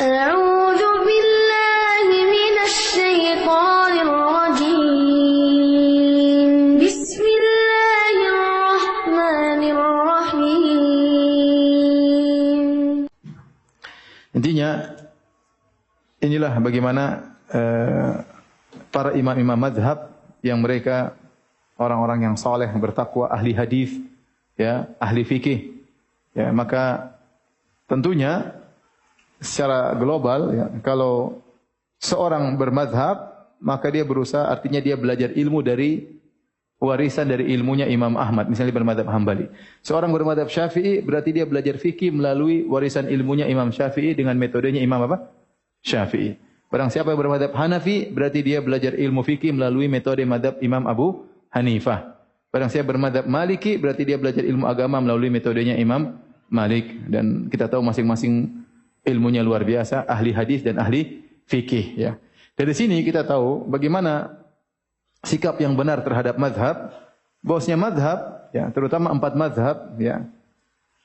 أعوذ بالله من الشيطان الرجيم بسم الله الرحمن الرحيم. Intinya inilah bagaimana para imam-imam mazhab yang mereka orang-orang yang saleh, bertakwa, ahli hadis, ya, ahli fikih. Ya, maka tentunya secara global, ya, kalau seorang bermazhab, maka dia berusaha, artinya dia belajar ilmu dari warisan dari ilmunya Imam Ahmad, misalnya bermazhab Hambali. Seorang bermazhab Syafi'i, berarti dia belajar fikih melalui warisan ilmunya Imam Syafi'i dengan metodenya Imam apa? Syafi'i. Barang siapa yang bermazhab Hanafi, berarti dia belajar ilmu fikih melalui metode mazhab Imam Abu Hanifah. Barang siapa bermazhab Maliki, berarti dia belajar ilmu agama melalui metodenya Imam Malik. Dan kita tahu masing-masing ilmunya luar biasa, ahli hadis dan ahli fikih, ya. Dari sini kita tahu bagaimana sikap yang benar terhadap mazhab. Bosnya mazhab, ya, terutama 4 mazhab, ya.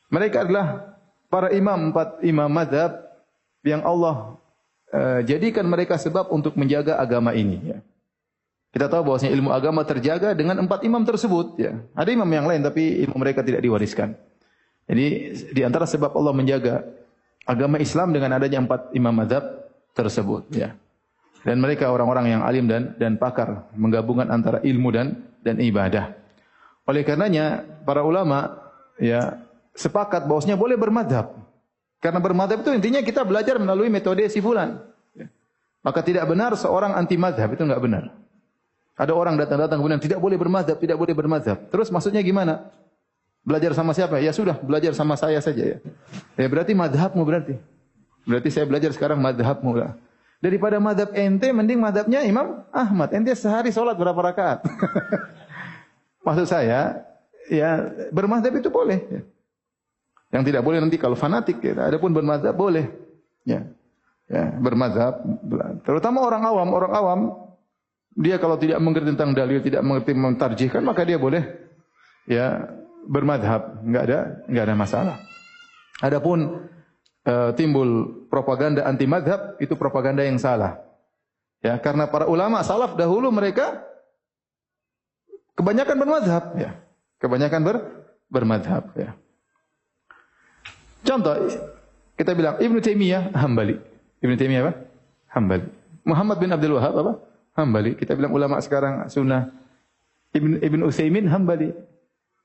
Mereka adalah para imam, 4 imam mazhab yang Allah jadikan mereka sebab untuk menjaga agama ini, ya. Kita tahu bahwasanya ilmu agama terjaga dengan 4 imam tersebut, ya. Ada imam yang lain tapi ilmu mereka tidak diwariskan. Jadi di antara sebab Allah menjaga agama Islam dengan adanya 4 imam mazhab tersebut, ya. Dan mereka orang-orang yang alim dan pakar menggabungkan antara ilmu dan ibadah. Oleh karenanya para ulama, ya, sepakat bahwasanya boleh bermadzhab. Karena bermadzhab itu intinya kita belajar melalui metode si fulan, ya. Maka tidak benar seorang anti mazhab, itu enggak benar. Ada orang datang-datang kemudian tidak boleh bermadzhab, tidak boleh bermadzhab. Terus maksudnya gimana? Belajar sama siapa? Ya sudah, belajar sama saya saja, ya. Ya berarti mazhabmu berarti. Berarti saya belajar sekarang mazhabmu lah. Daripada mazhab ente, mending mazhabnya Imam Ahmad. Ente sehari sholat berapa rakaat? Maksud saya, ya bermazhab itu boleh, ya. Yang tidak boleh nanti kalau fanatik, ya. Adapun bermazhab boleh, ya. Ya, bermazhab. Terutama orang awam, dia kalau tidak mengerti tentang dalil, tidak mengerti mentarjihkan, maka dia boleh, ya, bermadhab, enggak ada masalah. Adapun timbul propaganda anti madhab, itu propaganda yang salah. Ya, karena para ulama salaf dahulu mereka kebanyakan bermadhab, ya. Kebanyakan bermadhab, ya. Contoh, kita bilang Ibnu Taimiyah Hambali. Ibnu Taimiyah apa? Hambali. Muhammad bin Abdul Wahab apa? Hambali. Kita bilang ulama sekarang sunnah. Ibnu Utsaimin Hambali.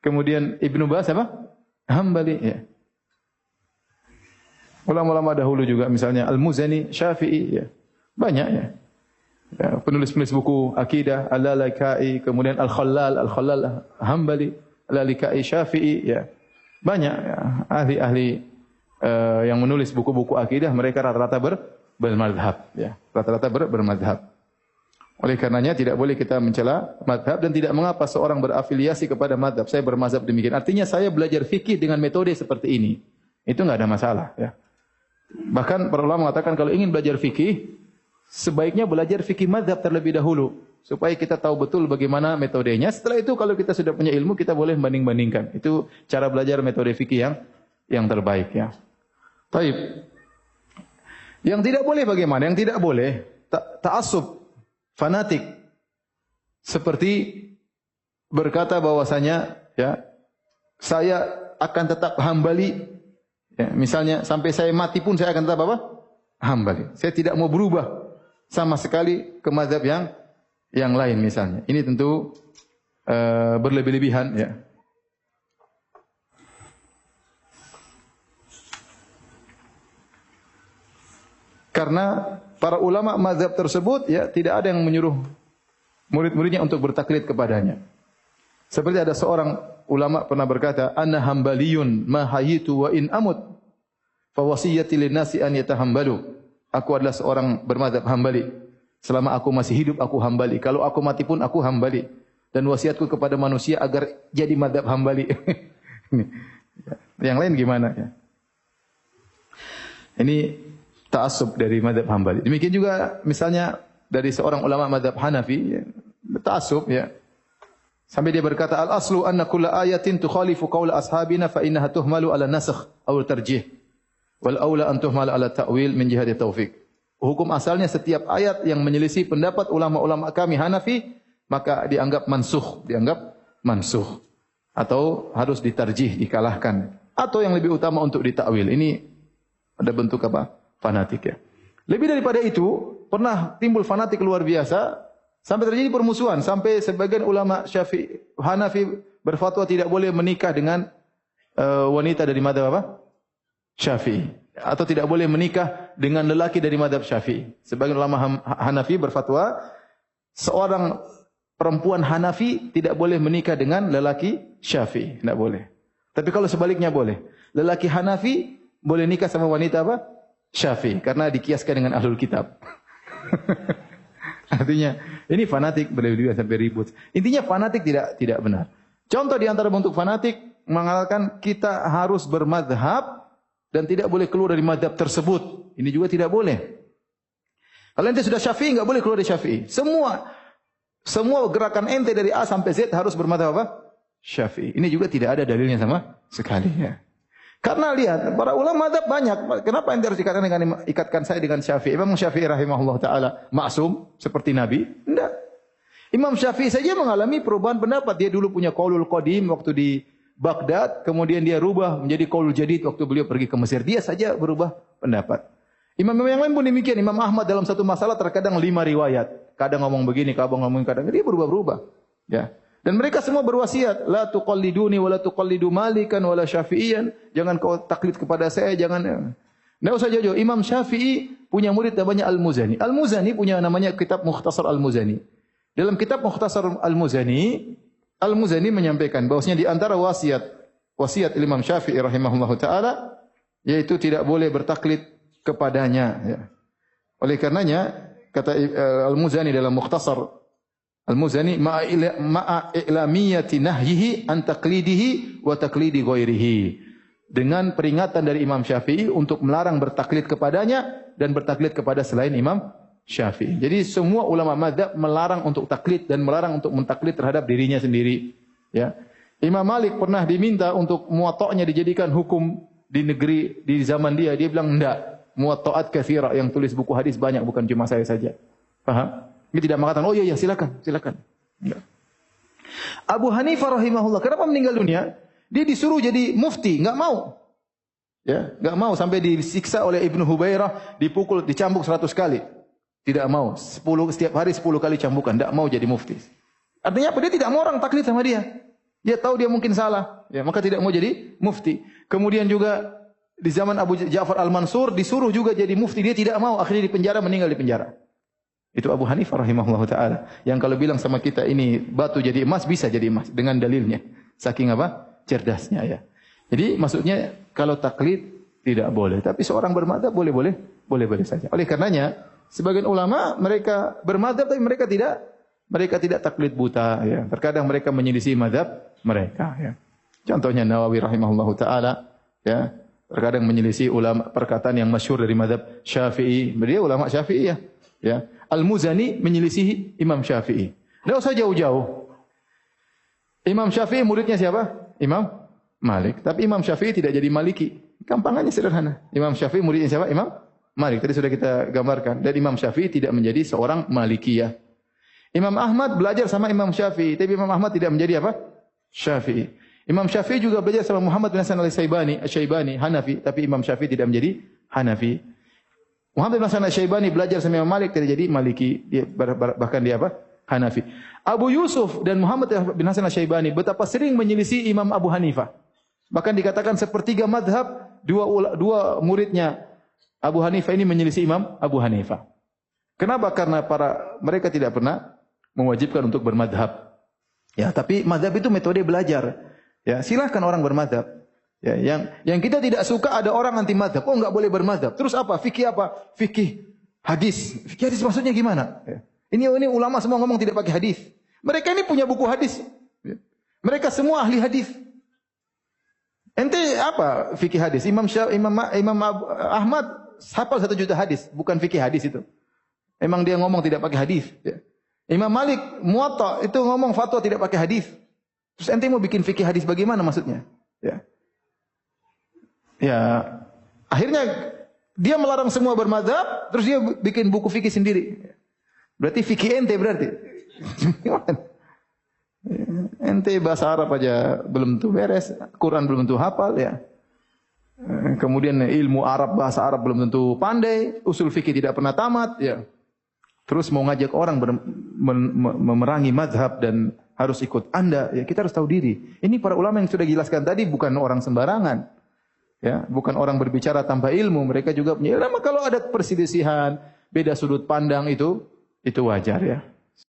Kemudian Ibnu Baz apa? Hambali, ya. Ulama-ulama dahulu juga misalnya Al-Muzani, Syafi'i, ya. Banyak, ya. Ya, penulis-penulis buku akidah, Al-Lalakai, kemudian Al-Khallal Hambali, Al-Lalakai Syafi'i, ya. Banyak, ya, ahli-ahli yang menulis buku-buku akidah, mereka rata-rata bermadhab, ya. Rata-rata bermadhab. Oleh karenanya tidak boleh kita mencela madhab dan tidak mengapa seorang berafiliasi kepada madhab. Saya bermazhab demikian. Artinya saya belajar fikih dengan metode seperti ini. Itu enggak ada masalah, ya. Bahkan para ulama mengatakan kalau ingin belajar fikih, sebaiknya belajar fikih madhab terlebih dahulu. Supaya kita tahu betul bagaimana metodenya. Setelah itu kalau kita sudah punya ilmu, kita boleh banding-bandingkan. Itu cara belajar metode fikih yang terbaik, ya. Baik. Yang tidak boleh bagaimana? Yang tidak boleh ta'assub, fanatik, seperti berkata bahwasanya, ya, saya akan tetap Hambali, ya, misalnya sampai saya mati pun saya akan tetap apa? Hambali. Saya tidak mau berubah sama sekali ke mazhab yang lain misalnya. Ini tentu berlebih-lebihan, ya. Karena para ulama mazhab tersebut, ya, tidak ada yang menyuruh murid-muridnya untuk bertaklid kepadanya. Seperti ada seorang ulama pernah berkata, "Ana hambaliyun ma hayitu wa in amut fa wasiyati linnasi an yatahambalu." Aku adalah seorang bermazhab Hambali. Selama aku masih hidup aku Hambali. Kalau aku mati pun aku Hambali. Dan wasiatku kepada manusia agar jadi mazhab Hambali. Yang lain gimana, ya? Ini ta'assub dari mazhab Hambali. Demikian juga misalnya dari seorang ulama mazhab Hanafi, ya, ta'assub, ya. Sampai dia berkata, al-aslu anna kulla ayatin tukhalifu qawla ashabina fa innaha tuhmalu ala nasakh aw tarjih. Wal aula an tuhmal ala ta'wil min jihati taufik. Hukum asalnya setiap ayat yang menyelisih pendapat ulama-ulama kami Hanafi maka dianggap mansuh atau harus ditarjih, dikalahkan, atau yang lebih utama untuk ditakwil. Ini ada bentuk apa? Fanatik ya. Lebih daripada itu, pernah timbul fanatik luar biasa sampai terjadi permusuhan, sampai sebagian ulama Syafi'i Hanafi berfatwa tidak boleh menikah dengan wanita dari mazhab apa? Syafi'i, atau tidak boleh menikah dengan lelaki dari mazhab Syafi'i. Sebagian ulama Hanafi berfatwa seorang perempuan Hanafi tidak boleh menikah dengan lelaki Syafi'i, tidak boleh. Tapi kalau sebaliknya boleh. Lelaki Hanafi boleh nikah sama wanita apa? Syafi'i, karena dikiaskan dengan ahlul kitab. Artinya, ini fanatik berlebihan sampai ribut. Intinya fanatik tidak benar. Contoh di antara bentuk fanatik mengatakan kita harus bermadhab dan tidak boleh keluar dari madhab tersebut. Ini juga tidak boleh. Kalau ente sudah Syafi'i, enggak boleh keluar dari Syafi'i. Semua gerakan ente dari A sampai Z harus bermadhab apa? Syafi'i. Ini juga tidak ada dalilnya sama sekali ya. Karena lihat, para ulama madhab banyak. Kenapa ente harus ikatkan saya dengan Syafi'i? Imam Syafi'i rahimahullah ta'ala maksum seperti Nabi? Tidak. Imam Syafi'i saja mengalami perubahan pendapat. Dia dulu punya qaulul qadim waktu di Baghdad, kemudian dia rubah menjadi qaulul jadid waktu beliau pergi ke Mesir. Dia saja berubah pendapat. Imam yang lain pun demikian. Imam Ahmad dalam satu masalah terkadang 5 riwayat. Kadang ngomong begini, kadang ngomong kadang dia berubah-ubah. Ya. Dan mereka semua berwasiat, la tuqalliduni wa la tuqallidu Malikan wa la Syafi'iyan. Jangan kau taklid kepada saya, jangan. Enggak usah jauh-jauh. Imam Syafi'i punya murid namanya Al-Muzani. Al-Muzani punya namanya kitab Mukhtasar Al-Muzani. Dalam kitab Mukhtasar Al-Muzani, Al-Muzani menyampaikan bahwasanya di antara wasiat Imam Syafi'i rahimahullahu taala yaitu tidak boleh bertaklid kepadanya ya. Oleh karenanya kata Al-Muzani dalam Mukhtasar Al-Muzani ma'a i'lamiyati nahyihi an taqlidihi wa taqlidi ghairihi. Dengan peringatan dari Imam Syafi'i untuk melarang bertaklid kepadanya dan bertaklid kepada selain Imam Syafi'i. Jadi semua ulama mazhab melarang untuk taklid dan melarang untuk mentaklid terhadap dirinya sendiri. Ya. Imam Malik pernah diminta untuk muwatta'nya dijadikan hukum di negeri di zaman dia. Dia bilang enggak. Muwatta'at katsira yang tulis buku hadis banyak, bukan cuma saya saja. Paham? Dia tidak mengatakan, oh iya silakan. Enggak. Abu Hanifah rahimahullah, kenapa meninggal dunia? Dia disuruh jadi mufti, enggak mau. Ya, enggak mau sampai disiksa oleh Ibnu Hubairah, dipukul, dicambuk 100 kali. Tidak mau. Setiap hari 10 kali cambukan, enggak mau jadi mufti. Artinya apa? Dia tidak mau orang taklid sama dia. Dia tahu dia mungkin salah, ya, maka tidak mau jadi mufti. Kemudian juga di zaman Abu Ja'far Al-Mansur disuruh juga jadi mufti, dia tidak mau, akhirnya dipenjara, meninggal di penjara. Itu Abu Hanifah rahimahullah ta'ala. Yang kalau bilang sama kita ini batu jadi emas, bisa jadi emas. Dengan dalilnya. Saking apa? Cerdasnya ya. Jadi maksudnya kalau taklid tidak boleh. Tapi seorang bermadhab boleh saja. Oleh karenanya, sebagian ulama mereka bermadhab tapi mereka tidak taklid buta. Ya. Terkadang mereka menyelisih madhab mereka. Ya. Contohnya Nawawi rahimahullah ta'ala. Ya. Terkadang menyelisih ulama perkataan yang masyhur dari madhab Syafi'i. Dia ulama Syafi'i ya. Ya. Al-Muzani menyelisihi Imam Syafi'i. Tidak usah jauh-jauh. Imam Syafi'i muridnya siapa? Imam Malik. Tapi Imam Syafi'i tidak jadi Maliki. Gampangannya sederhana. Imam Syafi'i muridnya siapa? Imam Malik. Tadi sudah kita gambarkan. Dan Imam Syafi'i tidak menjadi seorang Malikiyah. Imam Ahmad belajar sama Imam Syafi'i. Tapi Imam Ahmad tidak menjadi apa? Syafi'i. Imam Syafi'i juga belajar sama Muhammad bin Hasan al-Syaibani, Hanafi. Tapi Imam Syafi'i tidak menjadi Hanafi. Muhammad bin Hasan al-Syaibani belajar sama Imam Malik, tidak jadi Maliki, dia bahkan dia apa? Hanafi. Abu Yusuf dan Muhammad bin Hasan al-Syaibani betapa sering menyelisih Imam Abu Hanifah. Bahkan dikatakan sepertiga madhab dua muridnya Abu Hanifah ini menyelisih Imam Abu Hanifah. Kenapa? Karena mereka tidak pernah mewajibkan untuk bermadhab. Ya, tapi madhab itu metode belajar. Ya, silahkan orang bermadhab. Ya, yang kita tidak suka ada orang anti madhab. Oh, enggak boleh bermadhab. Terus apa? Fikih apa? Fikih hadis. Fikih hadis maksudnya gimana? Ya. Ini ulama semua ngomong tidak pakai hadis. Mereka ini punya buku hadis. Ya. Mereka semua ahli hadis. Ente apa fikih hadis? Imam Ahmad hafal 1 juta hadis, bukan fikih hadis itu. Emang dia ngomong tidak pakai hadis. Ya. Imam Malik Muwatta itu ngomong fatwa tidak pakai hadis. Terus ente mau bikin fikih hadis bagaimana maksudnya? Ya. Ya, Akhirnya dia melarang semua bermadzhab, terus dia bikin buku fikih sendiri. Berarti fikih ente berarti. Ente bahasa Arab aja belum tentu beres, Quran belum tentu hafal ya. Kemudian ilmu Arab, bahasa Arab belum tentu pandai, usul fikih tidak pernah tamat ya. Terus mau ngajak orang memerangi madhab dan harus ikut Anda, ya kita harus tahu diri. Ini para ulama yang sudah jelaskan tadi bukan orang sembarangan. Ya, bukan orang berbicara tanpa ilmu, mereka juga punya ilmu. Kalau ada perselisihan, beda sudut pandang itu wajar ya.